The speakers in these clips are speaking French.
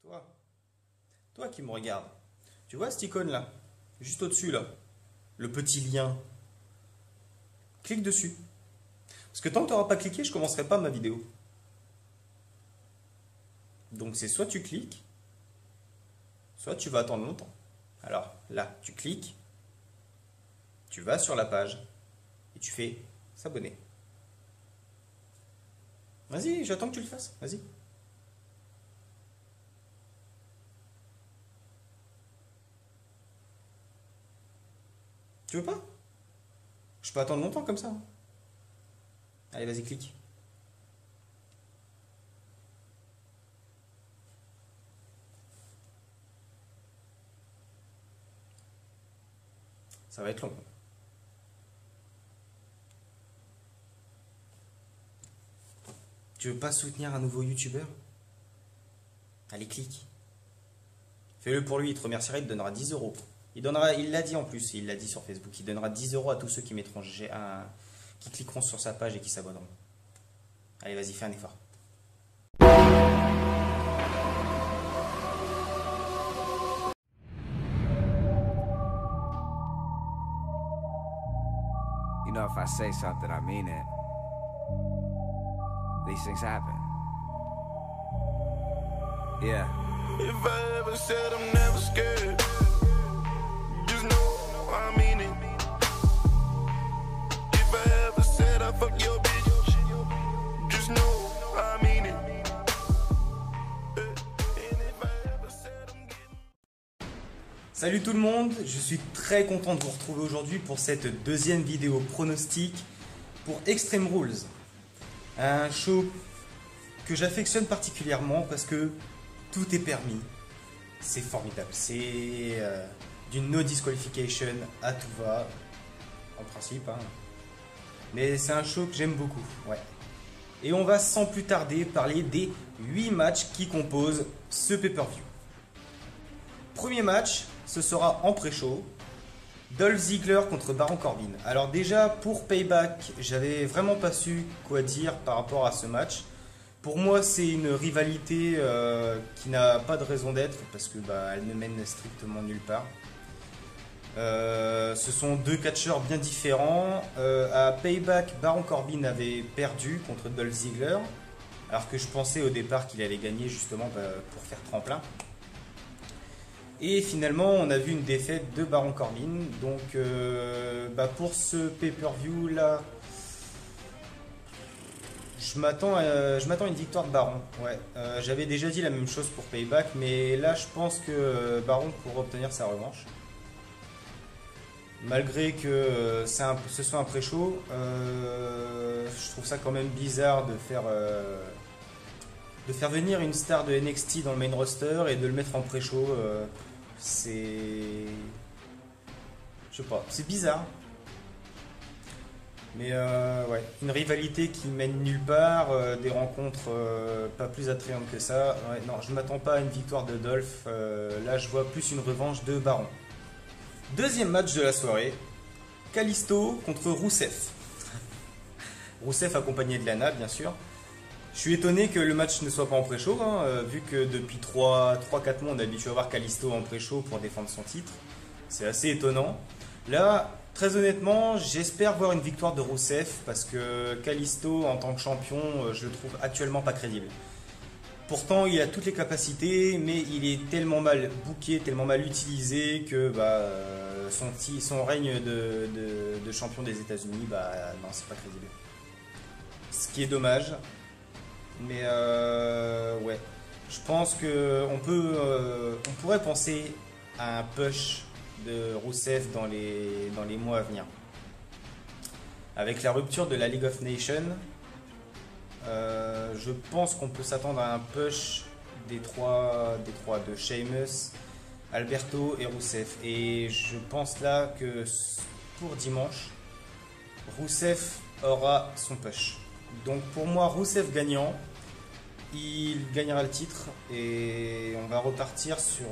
Toi, toi qui me regardes, tu vois cette icône là, juste au-dessus là, le petit lien, clique dessus. Parce que tant que tu n'auras pas cliqué, je ne commencerai pas ma vidéo. Donc c'est soit tu cliques, soit tu vas attendre longtemps. Alors là, tu cliques, tu vas sur la page et tu fais s'abonner. Vas-y, j'attends que tu le fasses, vas-y. Tu veux pas? Je peux attendre longtemps comme ça, hein. Allez, vas-y, clique. Ça va être long. Tu veux pas soutenir un nouveau youtubeur? Allez, clique. Fais-le pour lui, il te remerciera, il te donnera 10 euros. Il l'a dit en plus, il l'a dit sur Facebook, il donnera 10 euros à tous ceux qui mettront qui cliqueront sur sa page et qui s'abonneront. Allez, vas-y, fais un effort. You know, if I say something, I mean it. These things happen. Yeah. If I ever said I'm never scared, just know I mean it. If I ever said I fuck your bitch, just know I mean it. And if I ever said I'm getting... Salut tout le monde, je suis très content de vous retrouver aujourd'hui pour cette deuxième vidéo pronostic pour Extreme Rules. Un show que j'affectionne particulièrement parce que tout est permis. C'est formidable. C'est d'une no disqualification à tout va, en principe, hein. Mais c'est un show que j'aime beaucoup. Ouais. Et on va sans plus tarder parler des 8 matchs qui composent ce pay-per-view. Premier match, ce sera en pré-show. Dolph Ziggler contre Baron Corbin. Alors déjà, pour Payback, j'avais vraiment pas su quoi dire par rapport à ce match. Pour moi, c'est une rivalité qui n'a pas de raison d'être parce que elle ne mène strictement nulle part. Ce sont deux catcheurs bien différents. À Payback, Baron Corbin avait perdu contre Dolph Ziggler, alors que je pensais au départ qu'il allait gagner justement pour faire tremplin. Et finalement, on a vu une défaite de Baron Corbin. Donc, pour ce pay-per-view là, je m'attends à une victoire de Baron. Ouais, j'avais déjà dit la même chose pour Payback, mais là, je pense que Baron pourra obtenir sa revanche. Malgré que ce soit un pré-show, je trouve ça quand même bizarre de faire venir une star de NXT dans le main roster et de le mettre en pré-show. Je sais pas, c'est bizarre. Mais ouais, une rivalité qui mène nulle part, des rencontres pas plus attrayantes que ça. Ouais, non, je m'attends pas à une victoire de Dolph. Là, je vois plus une revanche de Baron. Deuxième match de la soirée, Kalisto contre Rusev. Rusev accompagné de Lana, bien sûr. Je suis étonné que le match ne soit pas en pré-show, hein, vu que depuis 3-4 mois, on est habitué à voir Kalisto en pré-show pour défendre son titre. C'est assez étonnant. Là, très honnêtement, j'espère voir une victoire de Rusev parce que Kalisto, en tant que champion, je le trouve actuellement pas crédible. Pourtant, il a toutes les capacités, mais il est tellement mal booké, tellement mal utilisé que son règne de champion des États-Unis, non, c'est pas crédible. Ce qui est dommage. Mais ouais, je pense que on pourrait penser à un push de Rusev dans les mois à venir. Avec la rupture de la League of Nations, je pense qu'on peut s'attendre à un push des trois de Sheamus, Alberto et Rusev. Et je pense là que pour dimanche, Rusev aura son push. Donc pour moi, Rusev gagnant, il gagnera le titre et on va repartir sur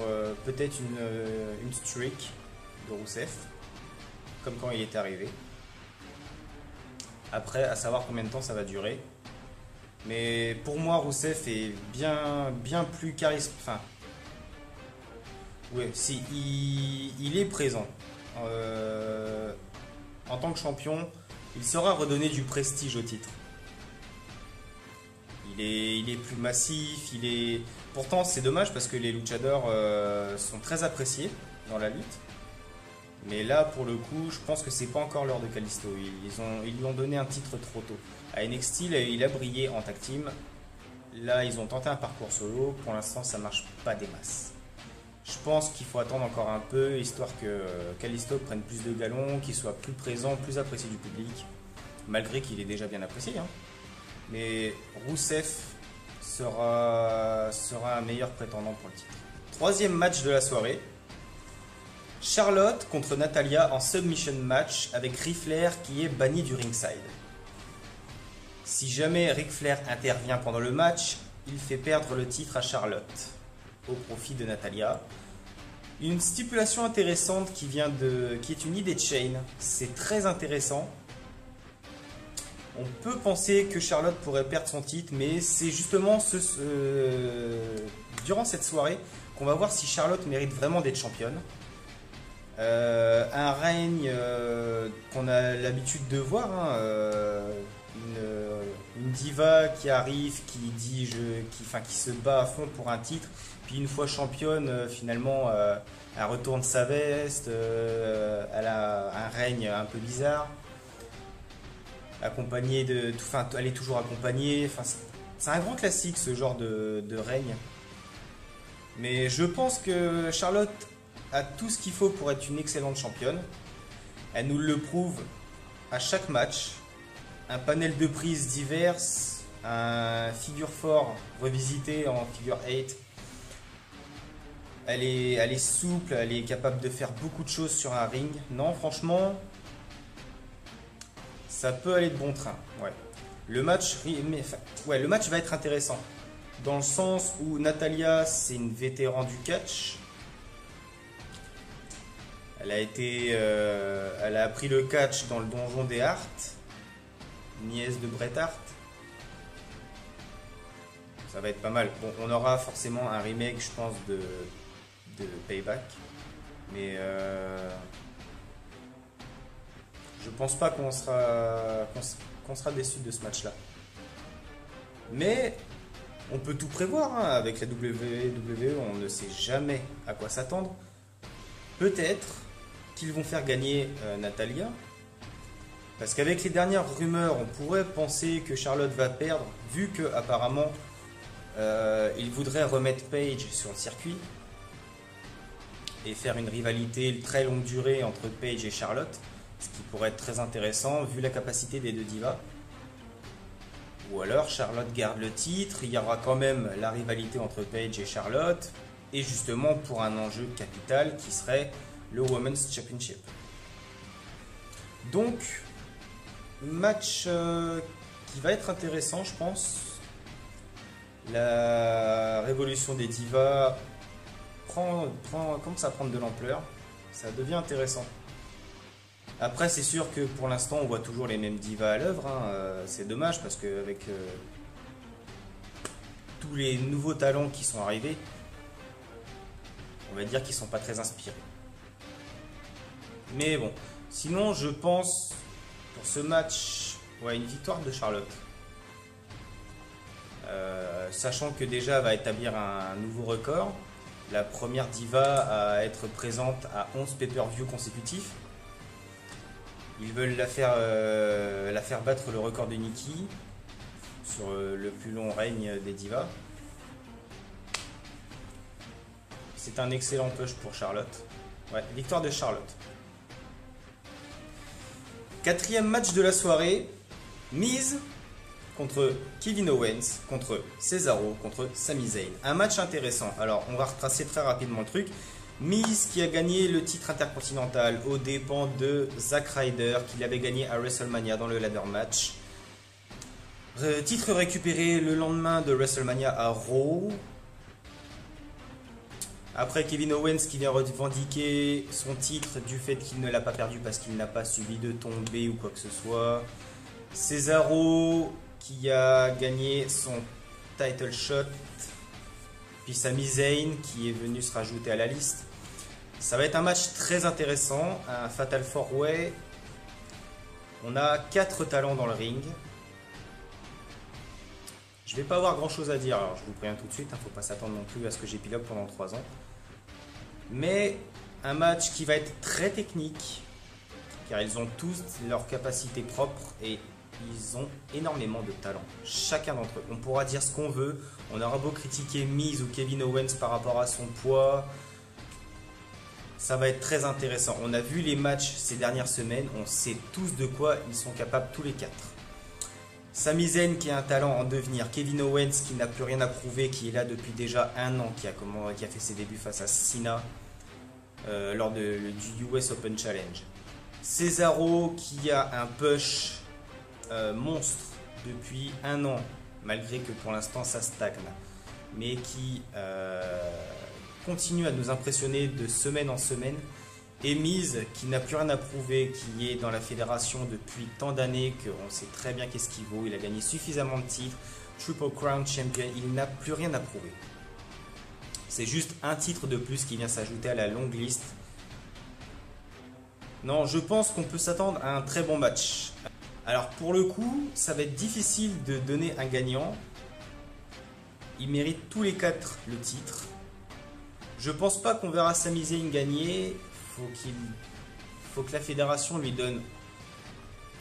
peut-être une streak de Rusev, comme quand il est arrivé. Après, à savoir combien de temps ça va durer. Mais pour moi, Rusev est bien plus charismatique. Enfin, Oui, si, il est présent. En tant que champion, il saura redonner du prestige au titre. Il est plus massif, il est... Pourtant, c'est dommage parce que les luchadors sont très appréciés dans la lutte. Mais là, pour le coup, je pense que c'est pas encore l'heure de Kalisto. Ils lui ont donné un titre trop tôt. À NXT, il a brillé en tag team. Là, ils ont tenté un parcours solo. Pour l'instant, ça marche pas des masses. Je pense qu'il faut attendre encore un peu, histoire que Kalisto prenne plus de galons, qu'il soit plus présent, plus apprécié du public. Malgré qu'il est déjà bien apprécié. Hein. Mais Rusev sera un meilleur prétendant pour le titre. Troisième match de la soirée. Charlotte contre Natalya en submission match avec Ric Flair qui est banni du ringside. Si jamais Ric Flair intervient pendant le match, il fait perdre le titre à Charlotte au profit de Natalya. Une stipulation intéressante qui est une idée de Shane. C'est très intéressant. On peut penser que Charlotte pourrait perdre son titre, mais c'est justement durant cette soirée qu'on va voir si Charlotte mérite vraiment d'être championne. Un règne qu'on a l'habitude de voir, hein, une diva qui arrive, qui se bat à fond pour un titre, puis une fois championne, finalement, elle retourne sa veste, elle a un règne un peu bizarre, accompagnée elle est toujours accompagnée. Enfin, c'est un grand classique ce genre de règne. Mais je pense que Charlotte a tout ce qu'il faut pour être une excellente championne. Elle nous le prouve à chaque match. Un panel de prises diverses, un figure 4 revisité en figure 8. Elle est souple, elle est capable de faire beaucoup de choses sur un ring. Non, franchement, ça peut aller de bon train. Ouais. Le match va être intéressant. Dans le sens où Natalya, c'est une vétéran du catch. Elle a appris le catch dans le donjon des Hart, nièce de Bret Hart. Ça va être pas mal. Bon, on aura forcément un remake, je pense, de Payback. Mais je pense pas qu'on sera déçu de ce match-là. Mais on peut tout prévoir, hein. Avec la WWE, on ne sait jamais à quoi s'attendre. Peut-être qu'ils vont faire gagner Natalya. Parce qu'avec les dernières rumeurs, on pourrait penser que Charlotte va perdre, vu que apparemment il voudrait remettre Paige sur le circuit et faire une rivalité de très longue durée entre Paige et Charlotte, ce qui pourrait être très intéressant vu la capacité des deux divas. Ou alors Charlotte garde le titre, il y aura quand même la rivalité entre Paige et Charlotte, et justement pour un enjeu capital qui serait le Women's Championship. Donc, match qui va être intéressant, je pense. La révolution des divas commence à prendre de l'ampleur. Ça devient intéressant. Après, c'est sûr que pour l'instant, on voit toujours les mêmes divas à l'œuvre. Hein. C'est dommage parce qu'avec tous les nouveaux talents qui sont arrivés, on va dire qu'ils ne sont pas très inspirés. Mais bon, sinon, je pense pour ce match, une victoire de Charlotte. Sachant que déjà, elle va établir un nouveau record. La première diva à être présente à 11 pay-per-view consécutifs. Ils veulent la faire battre le record de Nikki sur le plus long règne des divas. C'est un excellent push pour Charlotte. Ouais, victoire de Charlotte. Quatrième match de la soirée. Miz contre Kevin Owens, contre Cesaro, contre Sami Zayn. Un match intéressant. Alors, on va retracer très rapidement le truc. Miz qui a gagné le titre intercontinental aux dépens de Zack Ryder, qui l'avait gagné à WrestleMania dans le ladder match. Titre récupéré le lendemain de WrestleMania à Raw. Après, Kevin Owens qui vient revendiquer son titre du fait qu'il ne l'a pas perdu parce qu'il n'a pas subi de tombée ou quoi que ce soit. Cesaro qui a gagné son title shot. Puis Sami Zayn qui est venu se rajouter à la liste. Ça va être un match très intéressant, un Fatal 4-Way. On a 4 talents dans le ring. Je vais pas avoir grand chose à dire, alors je vous préviens tout de suite, il ne faut pas s'attendre non plus à ce que j'épilogue pendant 3 ans. Mais un match qui va être très technique, car ils ont tous leur capacité propre et ils ont énormément de talent, chacun d'entre eux. On pourra dire ce qu'on veut, on aura beau critiquer Miz ou Kevin Owens par rapport à son poids, ça va être très intéressant. On a vu les matchs ces dernières semaines, on sait tous de quoi ils sont capables tous les 4. Sami Zayn qui a un talent en devenir, Kevin Owens qui n'a plus rien à prouver, qui est là depuis déjà 1 an, qui a fait ses débuts face à Cena lors du US Open Challenge. Cesaro qui a un push monstre depuis 1 an, malgré que pour l'instant ça stagne, mais qui continue à nous impressionner de semaine en semaine. Et Miz qui n'a plus rien à prouver, qui est dans la fédération depuis tant d'années qu'on sait très bien qu'est-ce qu'il vaut. Il a gagné suffisamment de titres, Triple Crown Champion, il n'a plus rien à prouver. C'est juste un titre de plus qui vient s'ajouter à la longue liste. Non, je pense qu'on peut s'attendre à un très bon match. Alors pour le coup, ça va être difficile de donner un gagnant. Ils méritent tous les 4 le titre. Je pense pas qu'on verra Sami Zayn gagner. Faut que la fédération lui donne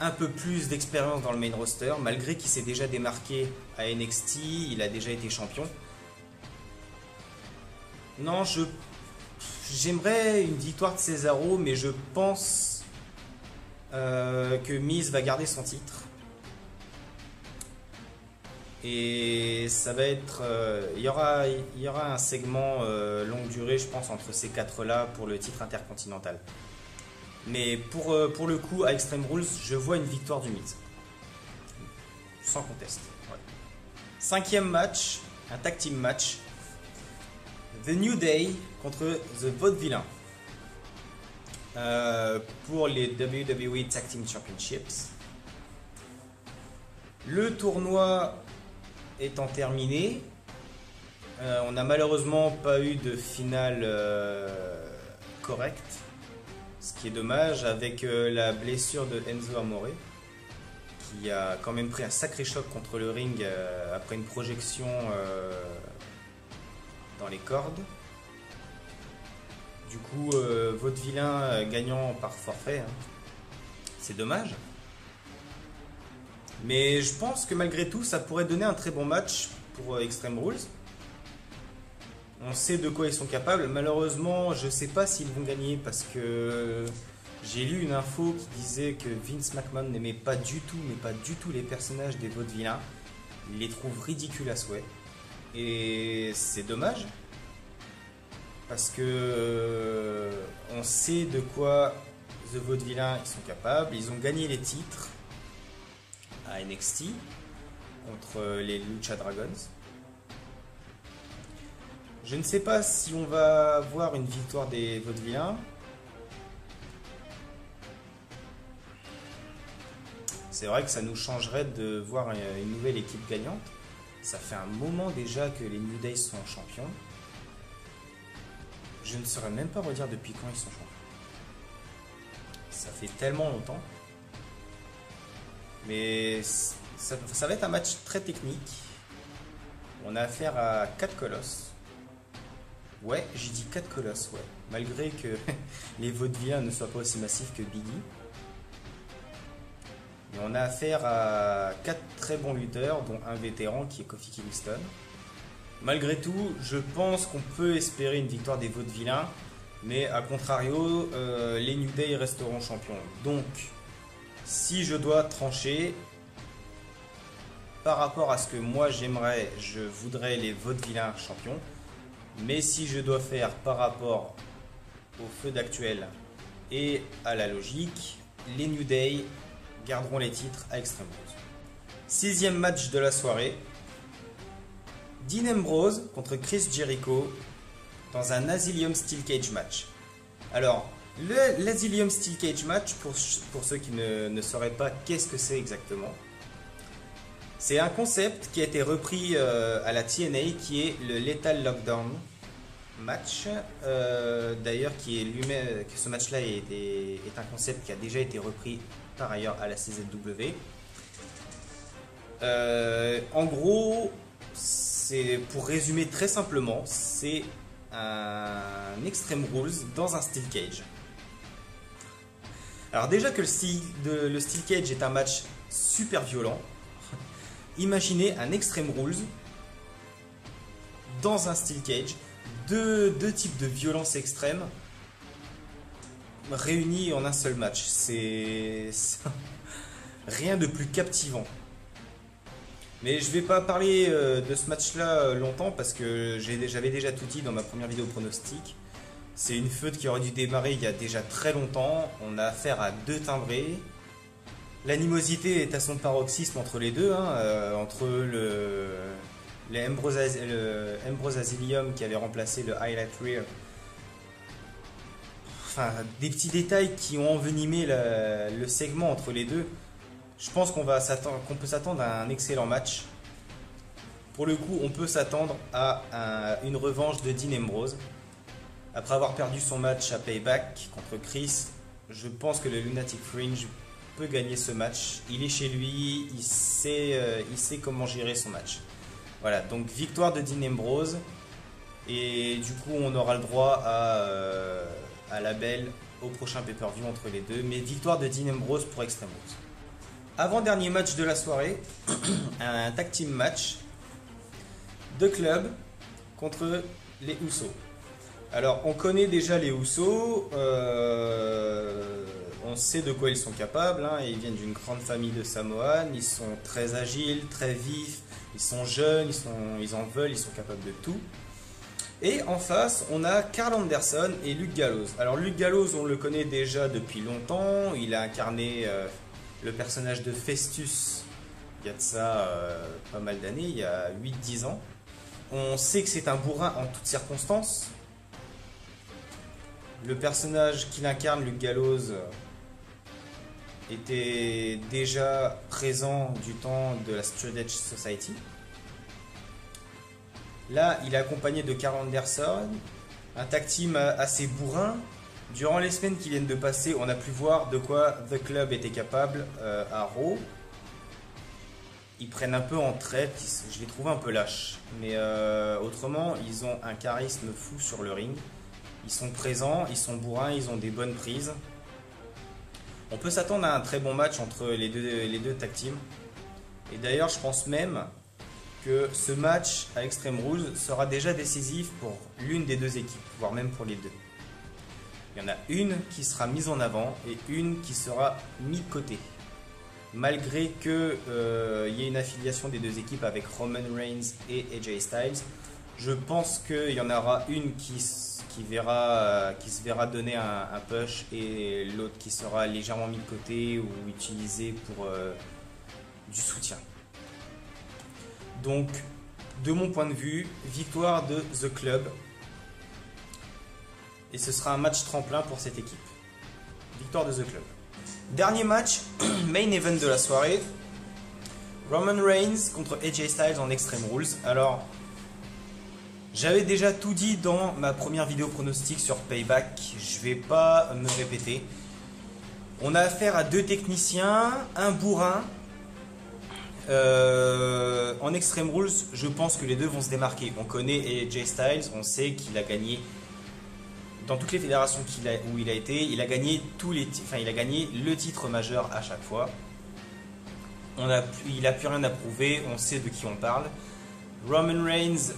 un peu plus d'expérience dans le main roster, malgré qu'il s'est déjà démarqué à NXT, il a déjà été champion. Non, j'aimerais une victoire de Cesaro, mais je pense que Miz va garder son titre. Et ça va être, il y aura un segment longue durée, je pense, entre ces 4-là pour le titre intercontinental. Mais pour le coup, à Extreme Rules, je vois une victoire du Miz. Sans conteste. Ouais. 5e match, un tag team match. The New Day contre The Vaudevillains. Pour les WWE Tag Team Championships. Le tournoi étant terminé, on n'a malheureusement pas eu de finale correcte, ce qui est dommage, avec la blessure de Enzo Amore, qui a quand même pris un sacré choc contre le ring après une projection dans les cordes. Du coup, Vaudevillain gagnant par forfait, hein. C'est dommage. Mais je pense que malgré tout, ça pourrait donner un très bon match pour Extreme Rules. On sait de quoi ils sont capables. Malheureusement, je ne sais pas s'ils vont gagner parce que j'ai lu une info qui disait que Vince McMahon n'aimait pas du tout, mais pas du tout les personnages des Vaudevillains. Il les trouve ridicules à souhait. Et c'est dommage. Parce que on sait de quoi The Vaudevillains ils sont capables. Ils ont gagné les titres à NXT contre les Lucha Dragons. Je ne sais pas si on va voir une victoire des Vaudevillains. C'est vrai que ça nous changerait de voir une nouvelle équipe gagnante. Ça fait un moment déjà que les New Day sont champions. Je ne saurais même pas redire depuis quand ils sont champions. Ça fait tellement longtemps. Mais ça va être un match très technique. On a affaire à 4 colosses. Ouais, j'ai dit 4 colosses, ouais. Malgré que les Vaudevillains ne soient pas aussi massifs que Biggie. Mais on a affaire à 4 très bons lutteurs, dont un vétéran qui est Kofi Kingston. Malgré tout, je pense qu'on peut espérer une victoire des Vaudevillains. Mais à contrario, les New Day resteront champions. Donc, si je dois trancher, par rapport à ce que moi j'aimerais, je voudrais les Vaudevillains champions. Mais si je dois faire par rapport au feu d'actuel et à la logique, les New Day garderont les titres à Extreme Rules. 6e match de la soirée. Dean Ambrose contre Chris Jericho dans un Asylum Steel Cage match. Alors, l'Asylum Steel Cage match, pour ceux qui ne sauraient pas qu'est-ce que c'est exactement, c'est un concept qui a été repris à la TNA qui est le Lethal Lockdown. match, d'ailleurs qui est lui-même, que ce match-là est un concept qui a déjà été repris par ailleurs à la CZW. En gros, c'est pour résumer très simplement, c'est un Extreme Rules dans un Steel Cage. Alors déjà que le Steel Cage est un match super violent, imaginez un Extreme Rules dans un Steel Cage, deux types de violence extrême réunis en un seul match. C'est rien de plus captivant. Mais je vais pas parler de ce match-là longtemps parce que j'avais déjà tout dit dans ma première vidéo pronostic. C'est une feud qui aurait dû démarrer il y a déjà très longtemps. On a affaire à deux timbrés. L'animosité est à son paroxysme entre les deux, hein, entre le Ambrose Asylum qui avait remplacé le Highlight Reel. Enfin, des petits détails qui ont envenimé le segment entre les deux. Je pense qu'on peut s'attendre à un excellent match. Pour le coup, on peut s'attendre à une revanche de Dean Ambrose. Après avoir perdu son match à Payback contre Chris, je pense que le Lunatic Fringe peut gagner ce match. Il est chez lui, il sait comment gérer son match. Voilà, donc victoire de Dean Ambrose. Et du coup, on aura le droit à la belle au prochain pay-per-view entre les deux. Mais victoire de Dean Ambrose pour Extreme Rules. Avant-dernier match de la soirée, un tag team match de club contre les Usos. Alors, on connaît déjà les Usos, on sait de quoi ils sont capables, hein. Ils viennent d'une grande famille de Samoan, ils sont très agiles, très vifs, ils sont jeunes, ils en veulent, ils sont capables de tout. Et en face, on a Karl Anderson et Luke Gallows. Alors, Luke Gallows, on le connaît déjà depuis longtemps, il a incarné le personnage de Festus, il y a de ça pas mal d'années, il y a 8-10 ans. On sait que c'est un bourrin en toutes circonstances. Le personnage qu'il incarne, Luke Gallows, était déjà présent du temps de la Straight Edge Society. Là, il est accompagné de Karl Anderson, un tag team assez bourrin. Durant les semaines qui viennent de passer, on a pu voir de quoi The Club était capable à Raw. Ils prennent un peu en traite, je les trouve un peu lâches. Mais autrement, ils ont un charisme fou sur le ring. Ils sont présents, ils sont bourrins, ils ont des bonnes prises. On peut s'attendre à un très bon match entre les deux tag teams. Et d'ailleurs, je pense même que ce match à Extreme Rules sera déjà décisif pour l'une des deux équipes, voire même pour les deux. Il y en a une qui sera mise en avant et une qui sera mise de côté. Malgré qu'il y ait une affiliation des deux équipes avec Roman Reigns et AJ Styles, je pense qu'il y en aura une qui se verra donner un push et l'autre qui sera légèrement mis de côté ou utilisé pour du soutien. Donc, de mon point de vue, victoire de The Club. Et ce sera un match tremplin pour cette équipe. Victoire de The Club. Dernier match, main event de la soirée. Roman Reigns contre AJ Styles en Extreme Rules. Alors, j'avais déjà tout dit dans ma première vidéo pronostic sur Payback. Je vais pas me répéter. On a affaire à deux techniciens, un bourrin. En Extreme Rules, je pense que les deux vont se démarquer. On connaît AJ Styles, on sait qu'il a gagné dans toutes les fédérations où il a été, il a gagné il a gagné le titre majeur à chaque fois. Il a plus rien à prouver, on sait de qui on parle. Roman Reigns,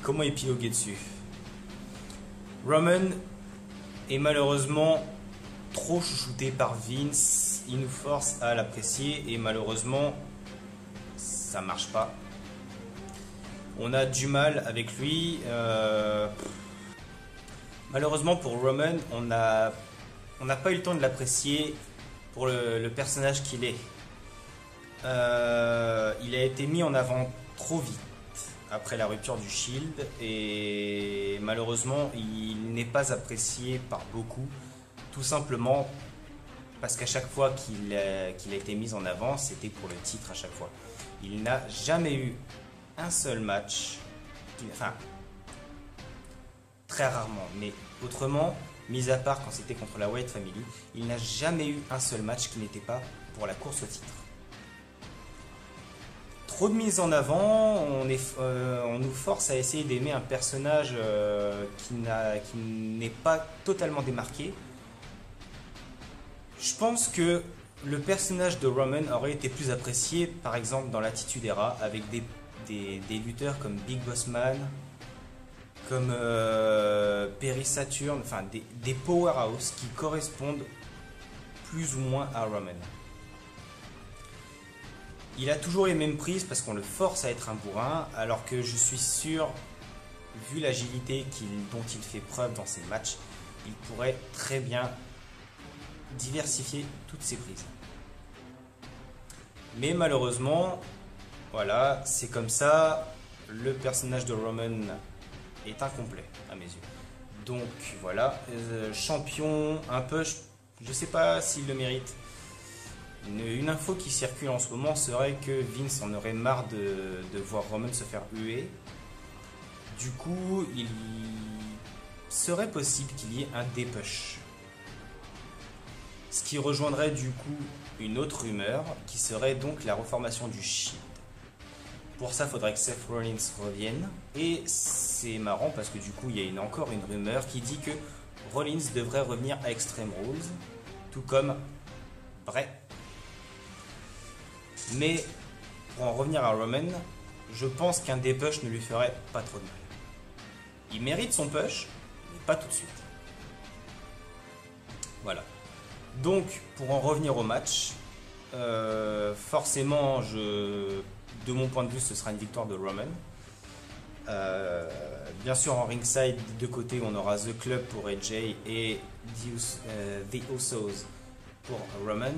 comment épiloguer dessus? Roman est malheureusement trop chouchouté par Vince, il nous force à l'apprécier et malheureusement ça marche pas. On a du mal avec lui. Malheureusement pour Roman, on n'a pas eu le temps de l'apprécier pour le personnage qu'il est. Il a été mis en avant trop vite après la rupture du Shield et malheureusement il n'est pas apprécié par beaucoup, tout simplement parce qu'à chaque fois qu'il a été mis en avant, c'était pour le titre à chaque fois. Il n'a jamais eu un seul match, enfin, très rarement, mais autrement, mis à part quand c'était contre la Wyatt Family, il n'a jamais eu un seul match qui n'était pas pour la course au titre. Trop de mise en avant, on nous force à essayer d'aimer un personnage qui n'est pas totalement démarqué. Je pense que le personnage de Roman aurait été plus apprécié, par exemple, dans l'Attitude Era, avec des lutteurs comme Big Boss Man, comme Perry Saturn, enfin des powerhouse qui correspondent plus ou moins à Roman. Il a toujours les mêmes prises parce qu'on le force à être un bourrin, alors que je suis sûr, vu l'agilité dont il fait preuve dans ses matchs, il pourrait très bien diversifier toutes ses prises. Mais malheureusement, voilà, c'est comme ça, le personnage de Roman est incomplet à mes yeux. Donc voilà, champion un peu, je sais pas s'il le mérite. Une info qui circule en ce moment serait que Vince en aurait marre de voir Roman se faire huer. Du coup, il serait possible qu'il y ait un dépush. Ce qui rejoindrait du coup une autre rumeur qui serait donc la reformation du Shield. Pour ça, il faudrait que Seth Rollins revienne. Et c'est marrant parce que du coup, il y a encore une rumeur qui dit que Rollins devrait revenir à Extreme Rules, tout comme Bray. Mais pour en revenir à Roman, je pense qu'un dépush ne lui ferait pas trop de mal. Il mérite son push, mais pas tout de suite. Voilà. Donc, pour en revenir au match, forcément, de mon point de vue, ce sera une victoire de Roman. Bien sûr, en ringside, des deux côtés, on aura The Club pour AJ et The Usos pour Roman.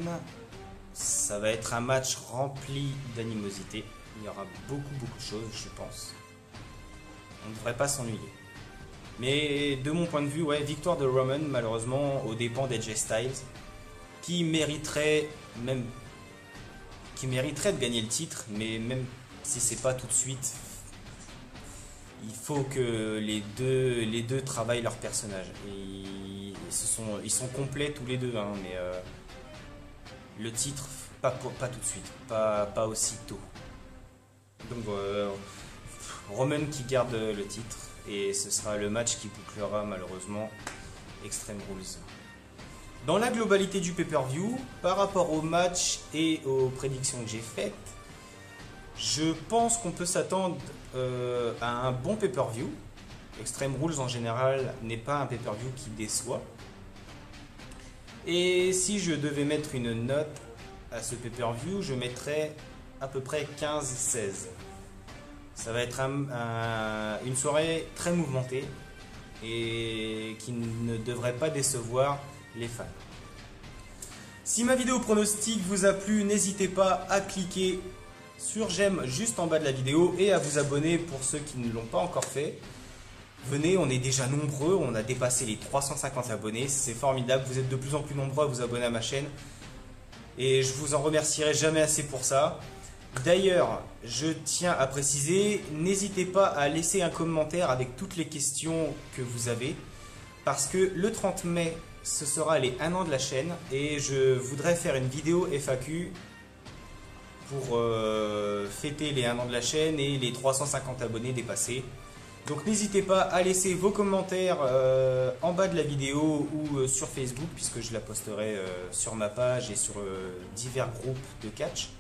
Ça va être un match rempli d'animosité. Il y aura beaucoup de choses, je pense. On ne devrait pas s'ennuyer. Mais de mon point de vue, ouais, victoire de Roman, malheureusement, aux dépens d'AJ Styles, qui mériterait de gagner le titre, mais même si c'est pas tout de suite, il faut que les deux travaillent leur personnage. Et ils sont complets tous les deux, hein, mais le titre, pas tout de suite, pas aussitôt. Donc Roman qui garde le titre, et ce sera le match qui bouclera malheureusement Extreme Rules. Dans la globalité du pay-per-view, par rapport au match et aux prédictions que j'ai faites, je pense qu'on peut s'attendre à un bon pay-per-view. Extreme Rules en général n'est pas un pay-per-view qui déçoit. Et si je devais mettre une note à ce pay-per-view, je mettrais à peu près 15-16. Ça va être une soirée très mouvementée et qui ne devrait pas décevoir les fans. Si ma vidéo pronostic vous a plu, n'hésitez pas à cliquer sur j'aime juste en bas de la vidéo et à vous abonner pour ceux qui ne l'ont pas encore fait. Venez, on est déjà nombreux, on a dépassé les 350 abonnés, c'est formidable, vous êtes de plus en plus nombreux à vous abonner à ma chaîne et je vous en remercierai jamais assez pour ça. D'ailleurs, je tiens à préciser, n'hésitez pas à laisser un commentaire avec toutes les questions que vous avez parce que le 30 mai, ce sera les 1 an de la chaîne et je voudrais faire une vidéo FAQ pour fêter les 1 an de la chaîne et les 350 abonnés dépassés. Donc n'hésitez pas à laisser vos commentaires en bas de la vidéo ou sur Facebook puisque je la posterai sur ma page et sur divers groupes de catch.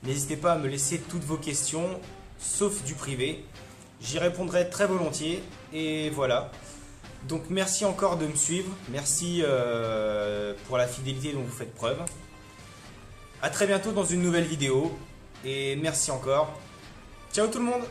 N'hésitez pas à me laisser toutes vos questions, sauf du privé. J'y répondrai très volontiers et voilà. Donc merci encore de me suivre, merci pour la fidélité dont vous faites preuve. A très bientôt dans une nouvelle vidéo et merci encore. Ciao tout le monde!